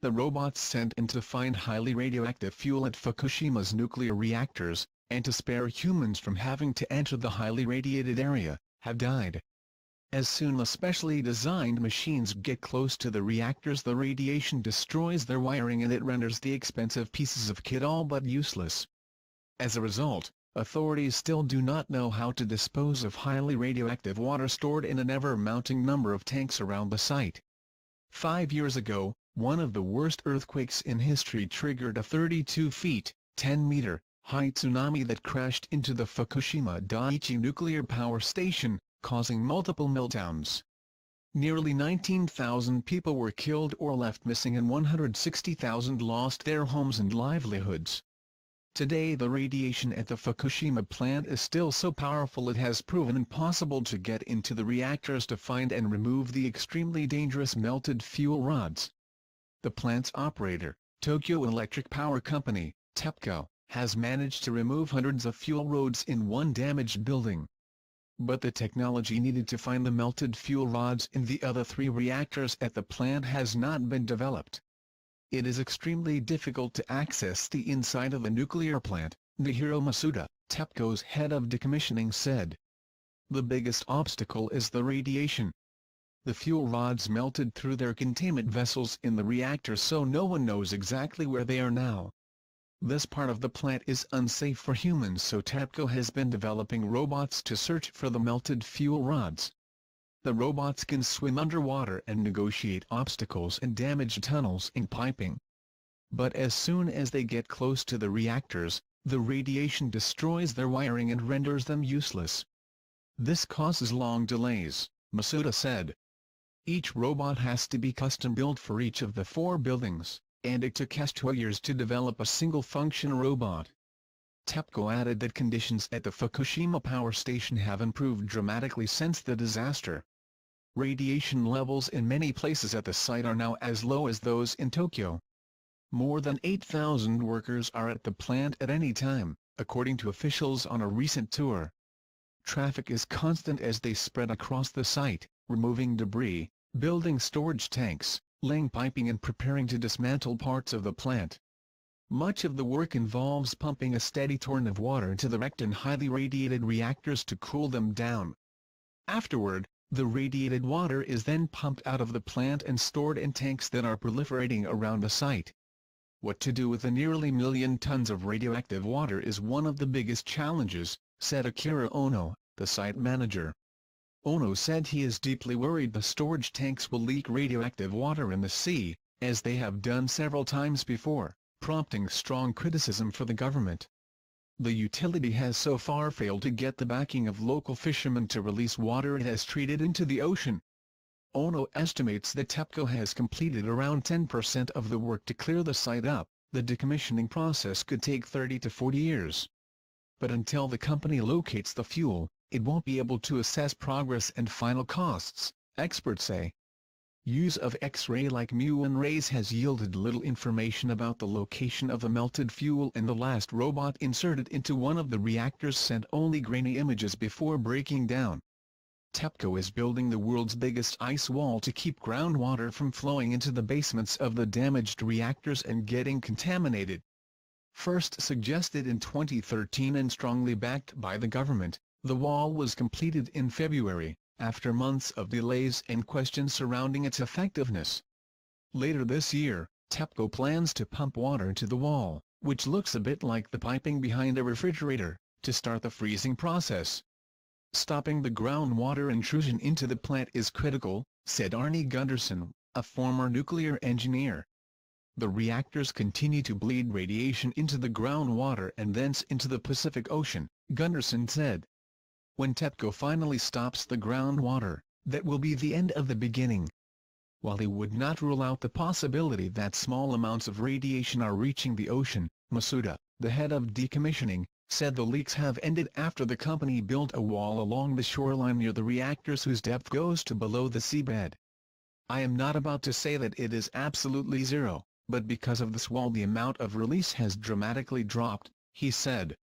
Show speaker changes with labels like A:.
A: The robots sent in to find highly radioactive fuel at Fukushima's nuclear reactors, and to spare humans from having to enter the highly radiated area, have died. As soon as specially designed machines get close to the reactors, the radiation destroys their wiring and it renders the expensive pieces of kit all but useless. As a result, authorities still do not know how to dispose of highly radioactive water stored in an ever-mounting number of tanks around the site. 5 years ago, one of the worst earthquakes in history triggered a 32 feet, 10-meter, high tsunami that crashed into the Fukushima Daiichi nuclear power station, causing multiple meltdowns. Nearly 19,000 people were killed or left missing and 160,000 lost their homes and livelihoods. Today the radiation at the Fukushima plant is still so powerful it has proven impossible to get into the reactors to find and remove the extremely dangerous melted fuel rods. The plant's operator, Tokyo Electric Power Company, TEPCO, has managed to remove hundreds of fuel rods in one damaged building. But the technology needed to find the melted fuel rods in the other 3 reactors at the plant has not been developed. It is extremely difficult to access the inside of a nuclear plant, Nihiro Masuda, TEPCO's head of decommissioning said. The biggest obstacle is the radiation. The fuel rods melted through their containment vessels in the reactor, so no one knows exactly where they are now. This part of the plant is unsafe for humans, so TEPCO has been developing robots to search for the melted fuel rods. The robots can swim underwater and negotiate obstacles and damaged tunnels and piping. But as soon as they get close to the reactors, the radiation destroys their wiring and renders them useless. This causes long delays, Masuda said. Each robot has to be custom-built for each of the 4 buildings, and it took us 2 years to develop a single-function robot. TEPCO added that conditions at the Fukushima power station have improved dramatically since the disaster. Radiation levels in many places at the site are now as low as those in Tokyo. More than 8,000 workers are at the plant at any time, according to officials on a recent tour. Traffic is constant as they spread across the site, removing debris, building storage tanks, laying piping and preparing to dismantle parts of the plant. Much of the work involves pumping a steady torrent of water into the wrecked and highly radiated reactors to cool them down. Afterward, the radiated water is then pumped out of the plant and stored in tanks that are proliferating around the site. What to do with the nearly 1 million tons of radioactive water is one of the biggest challenges, said Akira Ono, the site manager. Ono said he is deeply worried the storage tanks will leak radioactive water in the sea, as they have done several times before, prompting strong criticism for the government. The utility has so far failed to get the backing of local fishermen to release water it has treated into the ocean. Ono estimates that TEPCO has completed around 10% of the work to clear the site up. The decommissioning process could take 30 to 40 years. But until the company locates the fuel, it won't be able to assess progress and final costs, experts say. Use of X-ray-like muon rays has yielded little information about the location of the melted fuel, and the last robot inserted into one of the reactors sent only grainy images before breaking down. TEPCO is building the world's biggest ice wall to keep groundwater from flowing into the basements of the damaged reactors and getting contaminated. First suggested in 2013 and strongly backed by the government, the wall was completed in February, after months of delays and questions surrounding its effectiveness. Later this year, TEPCO plans to pump water into the wall, which looks a bit like the piping behind a refrigerator, to start the freezing process. Stopping the groundwater intrusion into the plant is critical, said Arne Gunderson, a former nuclear engineer. The reactors continue to bleed radiation into the groundwater and thence into the Pacific Ocean, Gunderson said. When TEPCO finally stops the groundwater, that will be the end of the beginning. While he would not rule out the possibility that small amounts of radiation are reaching the ocean, Masuda, the head of decommissioning, said the leaks have ended after the company built a wall along the shoreline near the reactors whose depth goes to below the seabed. I am not about to say that it is absolutely zero, but because of this wall the amount of release has dramatically dropped, he said.